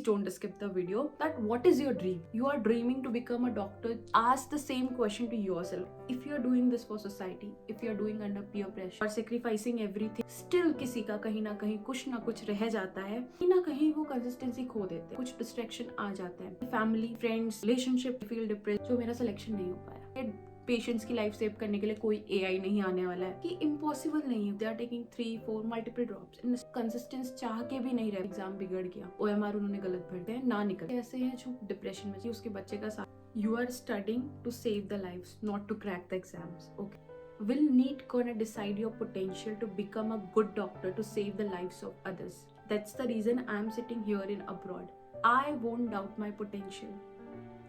don't skip the video. That what is your dream? You are dreaming to become a doctor. Ask the same question to yourself. If you are doing this for society, if you are doing under peer pressure or sacrificing everything, still किसी का कहीं ना कहीं कुछ ना कुछ रह जाता है, कहीं ना कहीं वो कंसिस्टेंसी खो देते हैं, कुछ डिस्ट्रैक्शन आ जाता है, family, friends, relationship, feel depress, जो मेरा सिलेक्शन नहीं हो पाया। पेशेंट्स की लाइफ सेव करने के लिए कोई एआई नहीं आने वाला है, कि इम्पॉसिबल नहीं है। They are taking 3-4 multiple drops, in consistence चाह के भी नहीं रहे। एग्जाम बिगड़ गया, ओएमआर उन्होंने गलत भर दिया, ना निकल ऐसे हैं जो डिप्रेशन में, उसके बच्चे का साथ। You are studying to save the lives, not to crack the exams. Okay, will NEET gonna decide your potential to become a good doctor to save the lives of others? That's the reason I'm sitting here in abroad. I won't doubt my potential.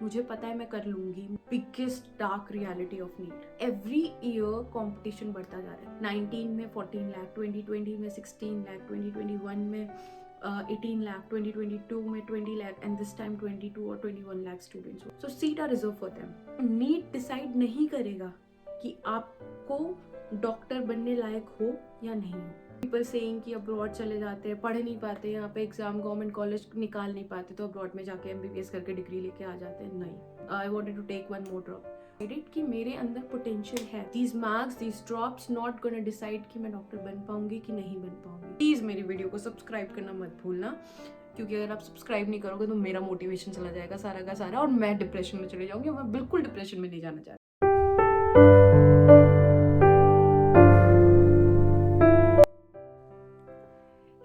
मुझे पता है मैं कर लूंगी। Biggest dark reality of NEET, every year competition बढ़ता जा रहा है। 19 में 14 लाख, 2020 में 16 लाख, 2021 में 18 लाख, 2022 में 20 लाख, एंड दिस टाइम 22 और 21 lakh students. So seat are reserve for them. NEET decide नहीं करेगा कि आपको डॉक्टर बनने लायक हो या नहीं हो। पीपल सेइंग कि अब्रॉड चले जाते हैं, पढ़ नहीं पाते, यहाँ पे एग्जाम गवर्नमेंट कॉलेज निकाल नहीं पाते, तो अब्रॉड में जाके एमबीबीएस करके डिग्री लेके आ जाते हैं। नहीं, I wanted to take one more drop. Decided कि मेरे अंदर पोटेंशियल है। These marks, these drops not gonna decide कि मैं डॉक्टर बन पाऊंगी कि नहीं बन पाऊंगी। प्लीज मेरी वीडियो को सब्सक्राइब करना मत भूलना, क्योंकि अगर आप सब्सक्राइब नहीं करोगे तो मेरा मोटिवेशन चला जाएगा सारा का सारा, और मैं डिप्रेशन में चले जाऊंगी। मैं बिल्कुल डिप्रेशन में नहीं जाना चाहती।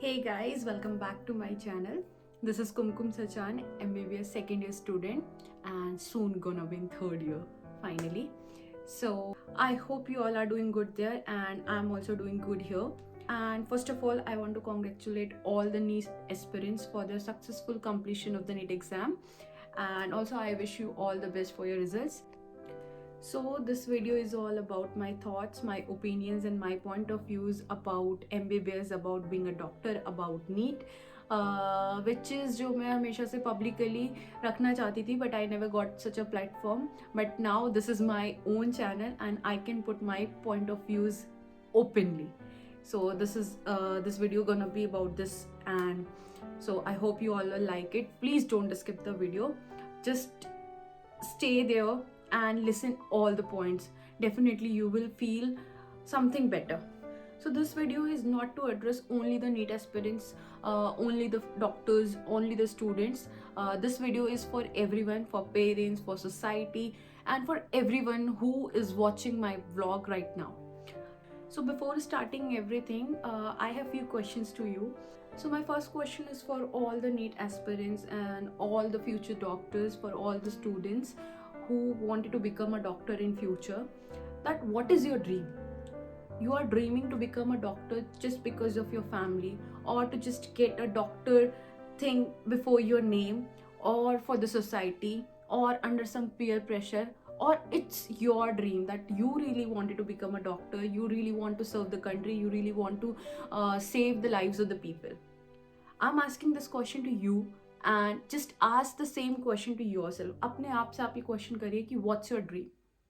Hey guys, welcome back to my channel. This is Kumkum Sachan, MBBS second year student and soon gonna be in third year finally. So I hope you all are doing good there, and I'm also doing good here. And first of all, I want to congratulate all the NEET aspirants for their successful completion of the NEET exam, and also I wish you all the best for your results. So this video is all about my thoughts, my opinions and my point of views about MBBS, about being a doctor, about NEET, which is जो मैं हमेशा से publicly रखना चाहती थी, but I never got such a platform. But now this is my own channel and I can put my point of views openly. So this video gonna be about this, and so I hope you all will like it. Please don't skip the video, just stay there and listen all the points. Definitely you will feel something better. So this video is not to address only the NEET aspirants, only the doctors, only the students. This video is for everyone, for parents, for society, and for everyone who is watching my vlog right now. So before starting everything, I have few questions to you. So my first question is for all the NEET aspirants and all the future doctors, for all the students who wanted to become a doctor in future. That what is your dream? You are dreaming to become a doctor just because of your family, or to just get a doctor thing before your name, or for the society, or under some peer pressure, or it's your dream that you really wanted to become a doctor, you really want to serve the country, you really want to save the lives of the people. I'm asking this question to you, and just ask the same question to yourself. अपने आप से आप ये question करिए कि what's your dream?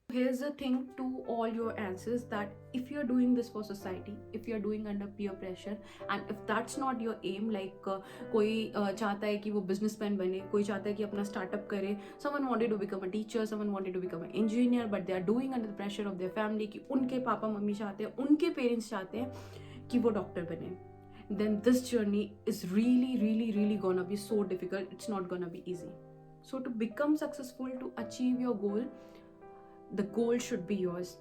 Here's the thing to all your answers, that if you're doing this for society, if you're doing under peer pressure, and if that's not your aim, like कोई चाहता है कि वो businessman बने, कोई चाहता है कि अपना startup करे, someone wanted to become a teacher, someone wanted to become an engineer, but they are doing under the pressure of their family, कि उनके पापा मम्मी चाहते हैं, उनके parents चाहते हैं कि वो doctor बने, then this journey is really gonna be so difficult. It's not gonna be easy. So to become successful, to achieve your goal, the goal should be yours.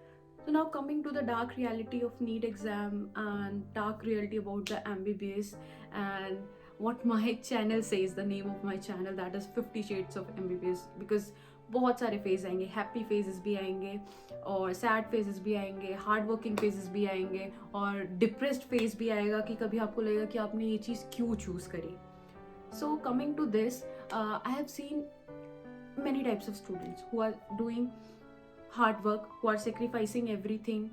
So now coming to the dark reality of NEET exam and dark reality about the MBBS, and what my channel says, the name of my channel, that is 50 Shades of MBBS, because बहुत सारे phase आएंगे, happy phases भी आएंगे और sad phases भी आएंगे, hard working phases भी आएंगे, और डिप्रेस्ड फेज भी आएगा कि कभी आपको लगेगा कि आपने ये चीज़ क्यों चूज़ करी. So coming to this, I have seen many types of students who are doing hard work, who are sacrificing everything,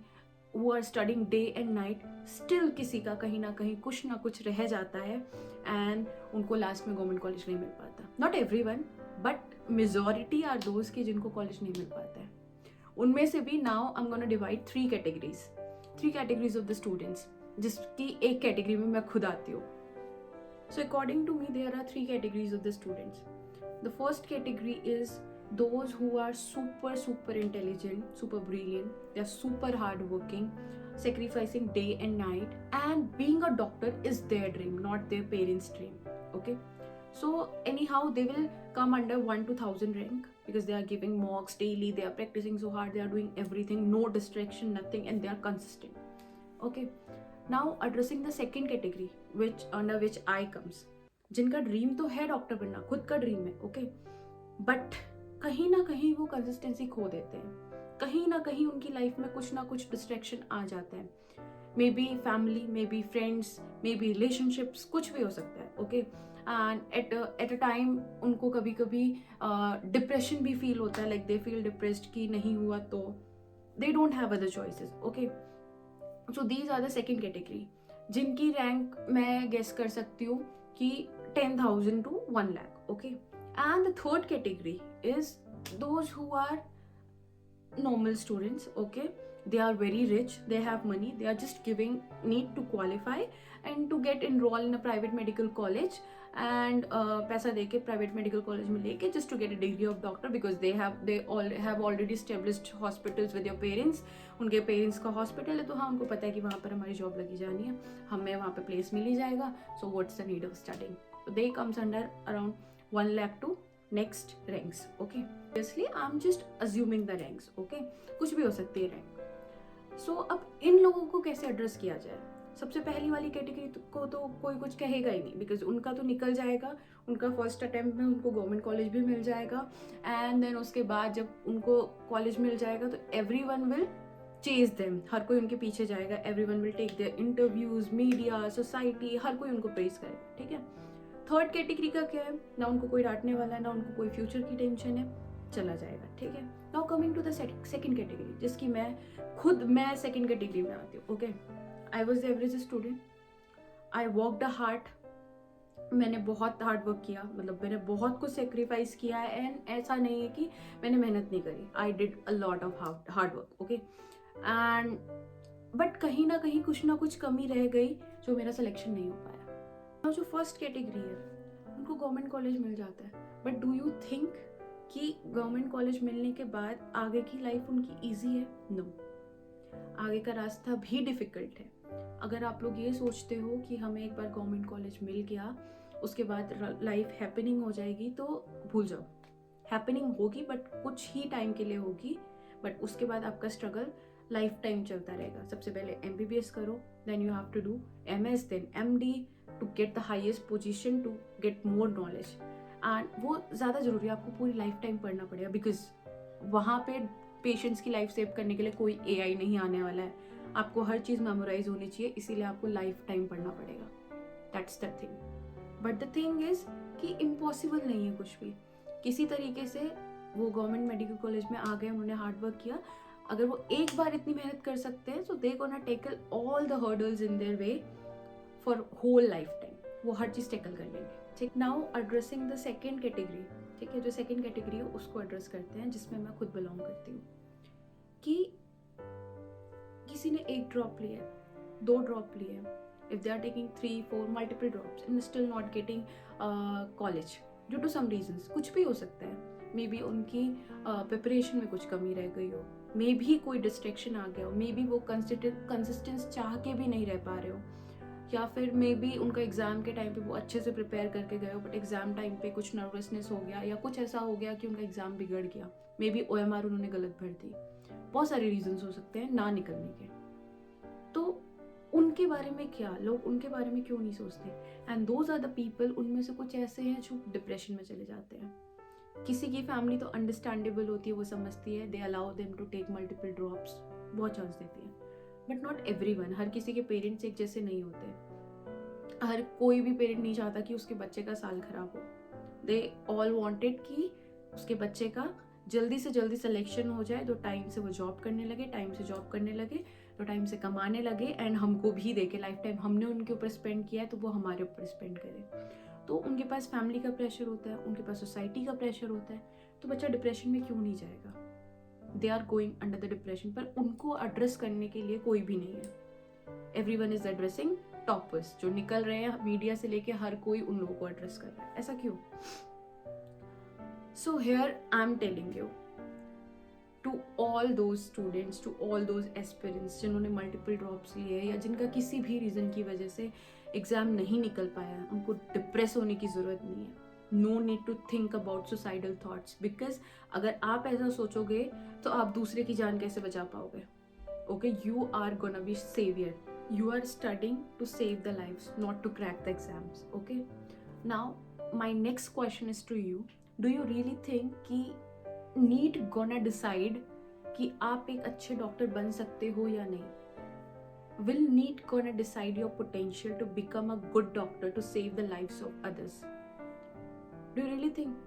who are studying day and night. Still किसी का कहीं ना कहीं कुछ ना कुछ रह जाता है and उनको लास्ट में गवर्नमेंट कॉलेज नहीं मिल पाता. Not everyone, but majority are those कि जिनको कॉलेज नहीं मिल पाता है. उनमें से भी now I'm gonna divide three categories of the students, जिसकी एक कैटेगरी में मैं खुद आती हूँ. So according to me, there are 3 categories of the students. The first category is those who are super intelligent, super brilliant, they are super hardworking, sacrificing day and night, and being a doctor is their dream, not their parents' dream. Okay, so anyhow they will come under 1 to 1000 rank because they are giving mocks daily, they are practicing so hard, they are doing everything, no distraction, nothing, and they are consistent. Okay, now addressing the second category, which under which I comes, जिनका dream तो है doctor बनना, खुद का dream है, okay, but कहीं ना कहीं वो कंसिस्टेंसी खो देते हैं, कहीं ना कहीं उनकी लाइफ में कुछ ना कुछ डिस्ट्रैक्शन आ जाता है, may be family, may be friends, may be relationships, कुछ भी हो सकता है, okay, and at a time उनको कभी कभी डिप्रेशन भी फील होता है, लाइक दे फील डिप्रेस्ड कि नहीं हुआ तो they don't have other choices. Okay, so these are the second category, जिनकी रैंक मैं गेस कर सकती हूँ कि 10,000 to 1 lakh. Okay, and the third category is those who are normal students. Okay, they are very rich, they have money, they are just giving need to qualify and to get enrolled in a private medical college and पैसा देके private medical college में लेके just to get a degree of doctor because they all have already established hospitals with your parents. उनके parents का hospital है तो हाँ उनको पता है कि वहाँ पर हमारी जॉब लगी जानी है, हमें वहाँ पे प्लेस मिल ही जाएगा, so what's the need of studying. So they comes under around 1 lakh to next ranks. Okay, obviously I'm just assuming the ranks. Okay, कुछ भी हो सकती है रैंक. सो अब इन लोगों को कैसे एड्रेस किया जाए. सबसे पहली वाली कैटेगरी को तो कोई कुछ कहेगा ही नहीं बिकॉज उनका तो निकल जाएगा, उनका फर्स्ट अटेम्प्ट में उनको गवर्नमेंट कॉलेज भी मिल जाएगा, एंड देन उसके बाद जब उनको कॉलेज मिल जाएगा तो एवरीवन विल चेज देम, हर कोई उनके पीछे जाएगा, everyone will take their interviews, media, society, हर कोई उनको प्रेज करेगा. ठीक है, थर्ड कैटेगरी का क्या है, ना उनको कोई डांटने वाला है, ना उनको कोई फ्यूचर की टेंशन है, चला जाएगा. ठीक है, now coming to the second category, जिसकी मैं सेकंड कैटेगरी में आती हूँ. Okay, I was the average student, I worked hard, मैंने बहुत हार्ड वर्क किया, मतलब मैंने बहुत कुछ सेक्रीफाइस किया है, एंड ऐसा नहीं है कि मैंने मेहनत नहीं करी, I did a lot of hard work. Okay, and but कहीं ना कहीं कुछ ना कुछ कमी रह गई जो मेरा सिलेक्शन नहीं हो पाया. जो फर्स्ट कैटेगरी है उनको गवर्नमेंट कॉलेज मिल जाता है, बट डू यू थिंक कि गवर्नमेंट कॉलेज मिलने के बाद आगे की लाइफ उनकी इजी है? नो, आगे का रास्ता भी डिफिकल्ट है. अगर आप लोग ये सोचते हो कि हमें एक बार गवर्नमेंट कॉलेज मिल गया उसके बाद लाइफ हैपनिंग हो जाएगी, तो भूल जाओ. हैपनिंग होगी बट कुछ ही टाइम के लिए होगी, बट उसके बाद आपका स्ट्रगल लाइफ टाइम चलता रहेगा. सबसे पहले MBBS करो, then you have to do MS, then MD to get the highest position, to get more knowledge, and वो ज़्यादा ज़रूरी है, आपको पूरी लाइफ टाइम पढ़ना पड़ेगा बिकॉज वहाँ पे पेशेंट्स की लाइफ सेव करने के लिए कोई AI नहीं आने वाला है, आपको हर चीज़ मेमोराइज होनी चाहिए, इसीलिए आपको लाइफ टाइम पढ़ना पड़ेगा. That's the thing. But the thing is कि इम्पॉसिबल नहीं है कुछ भी. किसी तरीके से वो गवर्नमेंट मेडिकल कॉलेज में आ गए, उन्होंने हार्ड वर्क किया, अगर वो एक बार इतनी मेहनत कर सकते हैं, so they gonna tackle all the hurdles in their way for whole life time, वो हर चीज़ टैकल कर लेंगे. ठीक, now addressing the second category. ठीक है, जो सेकेंड कैटेगरी है उसको एड्रेस करते हैं, जिसमें मैं खुद बिलोंग करती हूँ. कि किसी ने 1 ड्रॉप लिया, 2 ड्रॉप लिए, if they are taking 3, 4 multiple drops and still not getting college due to some reasons, कुछ भी हो सकता है. मे बी उनकी प्रिपरेशन में कुछ कमी रह गई हो, मे बी कोई डिस्ट्रैक्शन आ गया हो, मे बी वो कंसिस्टेंस चाह के भी नहीं रह पा रहे हो, या फिर मे बी उनका एग्ज़ाम के टाइम पे वो अच्छे से प्रिपेयर करके गए हो बट एग्ज़ाम टाइम पे कुछ नर्वसनेस हो गया या कुछ ऐसा हो गया कि उनका एग्ज़ाम बिगड़ गया, मे बी OMR उन्होंने गलत भर दी. बहुत सारे रीजंस हो सकते हैं ना निकलने के. तो उनके बारे में क्या, लोग उनके बारे में क्यों नहीं सोचते? And those are the people, उनमें से कुछ ऐसे हैं जो डिप्रेशन में चले जाते हैं. किसी की फैमिली तो अंडरस्टैंडेबल होती है, वो समझती है, they allow them to take multiple drops, बहुत चांस देती है, बट नॉट एवरीवन. हर किसी के पेरेंट्स एक जैसे नहीं होते. हर कोई भी पेरेंट नहीं चाहता कि उसके बच्चे का साल खराब हो. दे ऑल वांटेड कि उसके बच्चे का जल्दी से जल्दी सिलेक्शन हो जाए, तो टाइम से वो जॉब करने लगे, टाइम से जॉब करने लगे तो टाइम से कमाने लगे, एंड हमको भी देखे, लाइफ टाइम हमने उनके ऊपर स्पेंड किया है तो वो हमारे ऊपर स्पेंड करे. तो उनके पास फैमिली का प्रेशर होता है, उनके पास सोसाइटी का प्रेशर होता है, तो बच्चा डिप्रेशन में क्यों नहीं जाएगा? They are going under the depression, पर उनको एड्रेस करने के लिए कोई भी नहीं है. एवरीवन इज एड्रेसिंग टॉपर्स जो निकल रहे हैं, मीडिया से लेके हर कोई उन लोगों को एड्रेस कर रहा है, ऐसा क्यों? So here I am telling you to all those students, to all those aspirants जिन्होंने मल्टीपल ड्रॉप्स लिए या जिनका किसी भी रीज़न की वजह से एग्ज़ाम नहीं निकल पाया, उनको डिप्रेस होने की ज़रूरत नहीं है. No need to think about suicidal thoughts, because अगर आप ऐसा सोचोगे तो आप दूसरे की जान कैसे बचा पाओगे? Okay, you are gonna be saviour. You are studying to save the lives, not to crack the exams. Okay. Now, my next question is to you. Do you really think कि NEET gonna decide कि आप एक अच्छे doctor बन सकते हो या नहीं? Will NEET gonna decide your potential to become a good doctor to save the lives of others? Do you really think?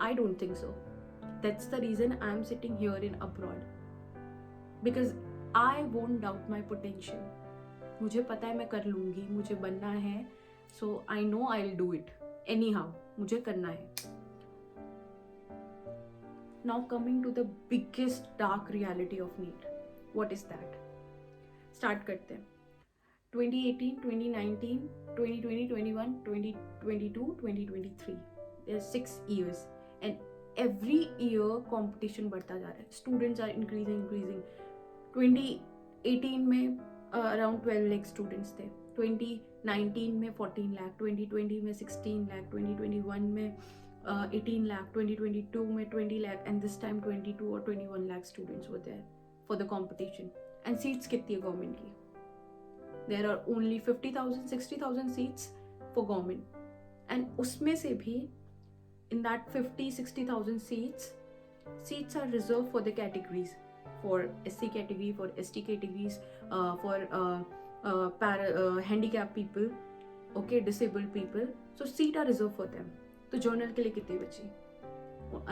I don't think so. That's the reason I'm sitting here in abroad. Because I won't doubt my potential. मुझे पता है मैं कर लूँगी, मुझे बनना है, so I know I will do it anyhow, मुझे करना है. Now coming to the biggest dark reality of NEET, what is that? Start करते हैं. 2018, 2019, 2020, 21, 2022, 2023, there are 6 years and every year competition बढ़ता जा रहा है. Students are increasing. 2018 में अराउंड 12 लाख स्टूडेंट्स थे, 2019 में 14 लाख, 2020 में 16 लाख, 2021 में 18 लाख, 2022 में 20 लाख, एंड दिस टाइम 22 और 21 lakh students were there for the competition. And seats कितनी है गवर्नमेंट की? There are only 50,000 60,000 seats for government, and उसमें से भी in that 50-60,000 seats are reserve for the categories, for SC category, for ST categories, for handicapped people, okay, disabled people. So seat are reserved for them. तो journal के लिए कितनी बची?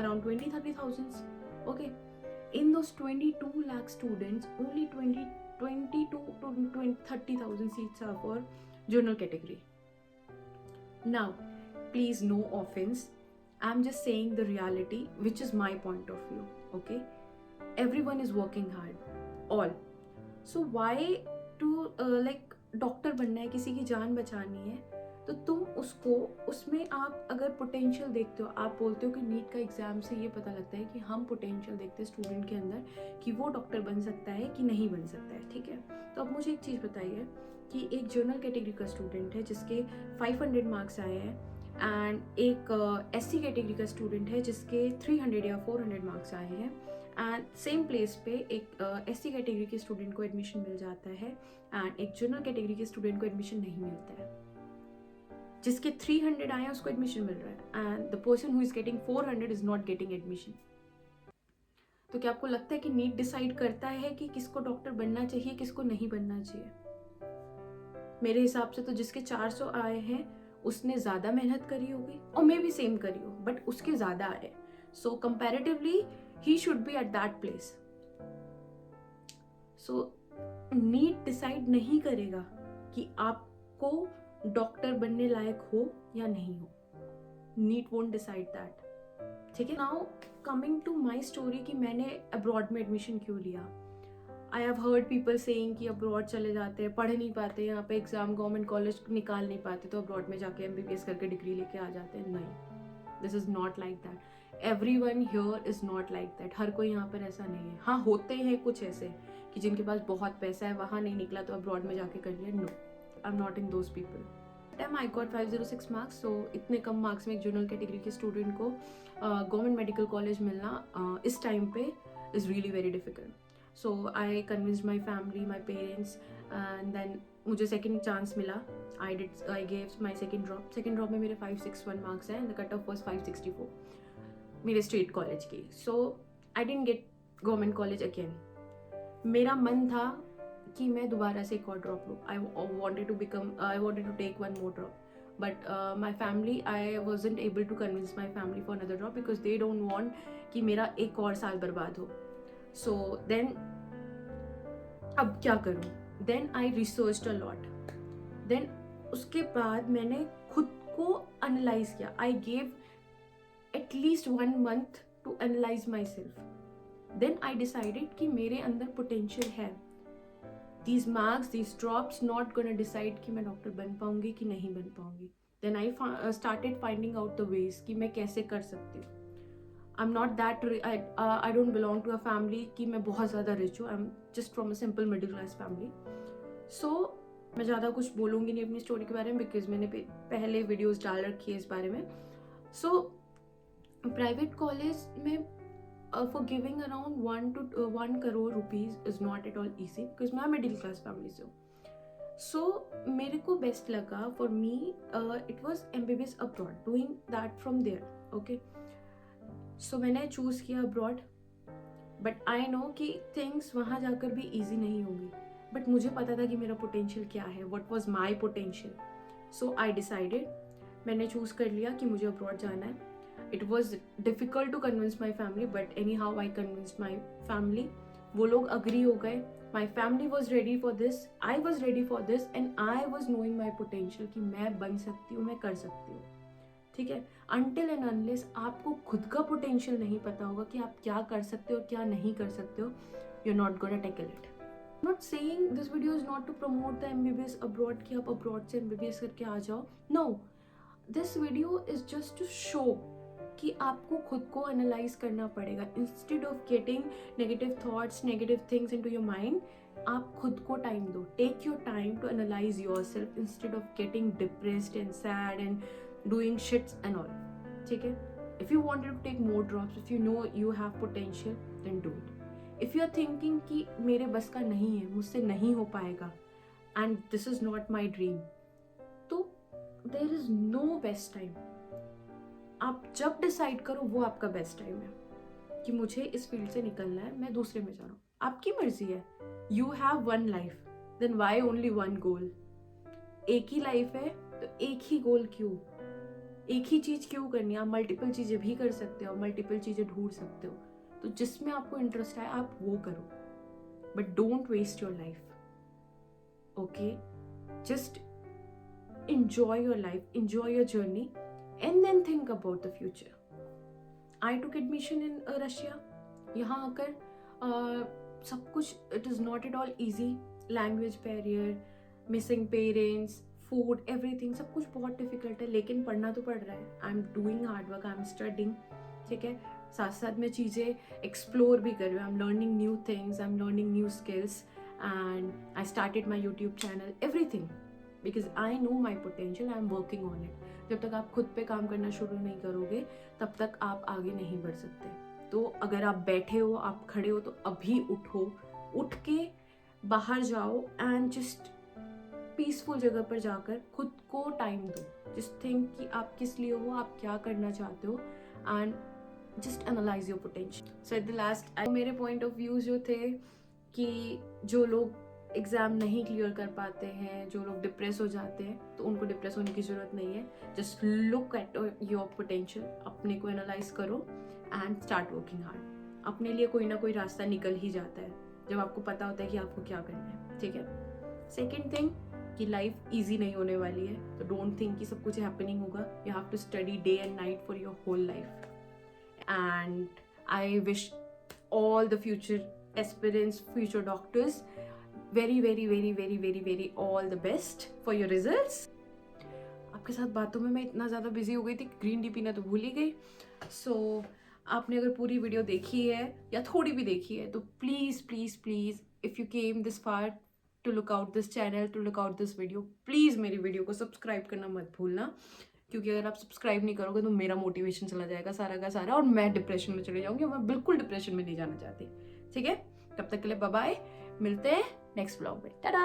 Around 20-30,000. Okay, in those 22 lakh students, only 22 to 30,000 seats are for journal category. Now, please, no offense. I'm just saying the reality, which is my point of view. Okay. Everyone is working hard, all. So why to like doctor बनना है, किसी की जान बचानी है, तो तुम उसमें आप अगर पोटेंशियल देखते हो, आप बोलते हो कि नीट का एग्ज़ाम से ये पता लगता है कि हम पोटेंशियल देखते हैं स्टूडेंट के अंदर कि वो डॉक्टर बन सकता है कि नहीं बन सकता है, ठीक है? तो अब मुझे एक चीज़ बताइए कि एक जनरल कैटेगरी का स्टूडेंट है जिसके 500 मार्क्स आए हैं, एंड एक SC कैटेगरी का स्टूडेंट है जिसके 300 या 400 मार्क्स आए हैं, एंड सेम प्लेस पे एक SC कैटेगरी के स्टूडेंट को एडमिशन मिल जाता है एंड एक जनरल कैटेगरी के स्टूडेंट को एडमिशन नहीं मिलता है. जिसके 300 आए हैं उसको एडमिशन मिल रहा है, and the person who is getting 400 is not getting admission. तो क्या आपको लगता है कि नीट डिसाइड करता है कि किसको डॉक्टर बनना चाहिए, किसको नहीं बनना चाहिए? मेरे हिसाब से तो जिसके 400 आए हैं उसने ज़्यादा मेहनत करी होगी, और मे भी सेम करी हो, बट उसके ज़्यादा आए, so comparatively he should be at that place. So NEET decide नहीं करेगा कि आपको डॉक्टर बनने लायक हो या नहीं हो. NEET won't decide that. ठीक है? Now coming to my story कि मैंने अब्रॉड में एडमिशन क्यों लिया. I have heard people saying कि अब्रॉड चले जाते हैं, पढ़ नहीं पाते, यहाँ पे एग्जाम गवर्नमेंट कॉलेज निकाल नहीं पाते, तो अब्रॉड में जाके MBBS करके डिग्री लेके आ जाते हैं. नहीं, this is not like that. Everyone here is not like that. हर कोई यहाँ पर ऐसा नहीं है. हाँ, होते हैं कुछ ऐसे कि जिनके पास बहुत पैसा है, वहाँ नहीं निकला तो अब्रॉड में जाके कर लिया. No, I am not in those people. I got 506 marks. So इतने कम मार्क्स में एक जनरल कैटेगरी के स्टूडेंट को गवर्नमेंट मेडिकल कॉलेज मिलना इस टाइम पे is really very difficult. So I convinced my family, my parents, and then मुझे सेकेंड चांस मिला. I gave my second drop में मेरे 561 मार्क्स हैं, and the cut off was 564 मेरे स्टेट कॉलेज की. सो I didn't get government college again. मेरा मन था कि मैं दोबारा से एक और ड्रॉप लूँ. I wanted to take one more drop, but my family, I wasn't able to convince my family for another drop because they don't want कि मेरा एक और साल बर्बाद हो. सो देन अब क्या करूँ? Then I researched a lot. Then उसके बाद मैंने खुद को एनालाइज किया. I gave at least 1 month to analyze myself. Then I decided कि मेरे अंदर potential है. these marks, these drops not gonna decide कि मैं डॉक्टर बन पाऊंगी कि नहीं बन पाऊंगी. Then I started finding out the ways कि मैं कैसे कर सकती हूँ. I'm not that I don't belong to a family कि मैं बहुत ज़्यादा rich हूँ. I'm just from a simple middle class family. So मैं ज़्यादा कुछ बोलूँगी नहीं अपनी स्टोरी के बारे में बिकॉज मैंने पहले वीडियोस डाल रखी है इस बारे में. सो प्राइवेट कॉलेज में for giving around 1 crore rupees is not at all easy because मैं मिडिल क्लास फैमिली से हूँ. सो मेरे को बेस्ट लगा for me it was MBBS abroad doing that from there. Okay, so मैंने चूज़ किया abroad. But I know कि things वहाँ जाकर भी ईजी नहीं होंगी. बट मुझे पता था कि मेरा पोटेंशियल क्या है, what was my potential. So I decided, मैंने चूज़ कर लिया कि मुझे अब्रॉड जाना है. It was difficult to convince my family but anyhow I convinced my family. वो लोग अग्री हो गए. My family was ready for this, I was ready for this and I was knowing my potential कि मैं बन सकती हूँ, मैं कर सकती हूँ. ठीक है, अनटिल एंड अनलेस आपको खुद का पोटेंशियल नहीं पता होगा कि आप क्या कर सकते हो और क्या नहीं कर सकते हो, you are not gonna tackle it. I'm not saying this video is not to promote the MBBS abroad कि आप abroad से MBBS करके आ जाओ. No, this video is just to show कि आपको खुद को एनालाइज करना पड़ेगा. Instead of getting negative thoughts, negative things into your mind, आप खुद को टाइम दो. Take your time to analyse yourself instead of getting depressed and sad and doing shits and all. ठीक है, if you wanted to take more drops, if you know you have potential, then do it. If you are thinking कि मेरे बस का नहीं है, मुझसे नहीं हो पाएगा and this is not my dream, तो there is no best time. आप जब डिसाइड करो वो आपका बेस्ट टाइम है कि मुझे इस फील्ड से निकलना है, मैं दूसरे में जा रहा हूँ. आपकी मर्जी है. You have one life, then why only one goal. एक ही लाइफ है तो एक ही गोल क्यों, एक ही चीज क्यों करनी है. आप मल्टीपल चीजें भी कर सकते हो, मल्टीपल चीजें ढूंढ सकते हो. तो जिसमें आपको इंटरेस्ट है आप वो करो, but don't waste your life. Okay, just enjoy your life, enjoy your journey, and then think about the future. I took admission in Russia. यहाँ आकर सब कुछ it is not at all easy. Language barrier, missing parents, food, everything, सब कुछ बहुत difficult है. लेकिन पढ़ना तो पड़ रहा है. I'm doing hard work, I'm studying. ठीक है, साथ साथ में चीज़ें एक्सप्लोर भी कर रही हूँ. I'm learning new things, I'm learning new skills, and I started my YouTube channel, everything. Because I know my potential, I am working on it. जब तक आप खुद पे काम करना शुरू नहीं करोगे तब तक आप आगे नहीं बढ़ सकते. तो अगर आप बैठे हो, आप खड़े हो, तो अभी उठो, उठ के बाहर जाओ एंड जस्ट पीसफुल जगह पर जाकर खुद को टाइम दो. जस्ट थिंक कि आप किस लिए हो, आप क्या करना चाहते हो, and just analyse your potential. So at the last मेरे पॉइंट ऑफ व्यू जो थे कि जो लोग एग्ज़ाम नहीं क्लियर कर पाते हैं, जो लोग डिप्रेस हो जाते हैं, तो उनको डिप्रेस होने की ज़रूरत नहीं है. Just look at your potential, अपने को एनालाइज करो एंड स्टार्ट वर्किंग हार्ड. अपने लिए कोई ना कोई रास्ता निकल ही जाता है जब आपको पता होता है कि आपको क्या करना है. ठीक है, सेकेंड थिंग कि लाइफ ईजी नहीं होने वाली है, तो डोंट थिंक कि सब कुछ हैपनिंग होगा. You have to study day and night for your whole life. And I wish all the future aspirants, future doctors very very very very very very all the best for your results. आपके साथ बातों में मैं इतना ज़्यादा busy हो गई थी, ग्रीन टी पीना तो भूल ही गई. सो आपने अगर पूरी वीडियो देखी है या थोड़ी भी देखी है तो please please please if you came this far to look out this channel, to look out this video, please मेरी वीडियो को सब्सक्राइब करना मत भूलना. क्योंकि अगर आप सब्सक्राइब नहीं करोगे तो मेरा मोटिवेशन चला जाएगा सारा का सारा और मैं डिप्रेशन में चले जाऊँगी. मैं बिल्कुल डिप्रेशन में नहीं जाना चाहती. ठीक है, तब तक के लिए बाय बाय, मिलते हैं नेक्स्ट व्लॉग में. टाटा.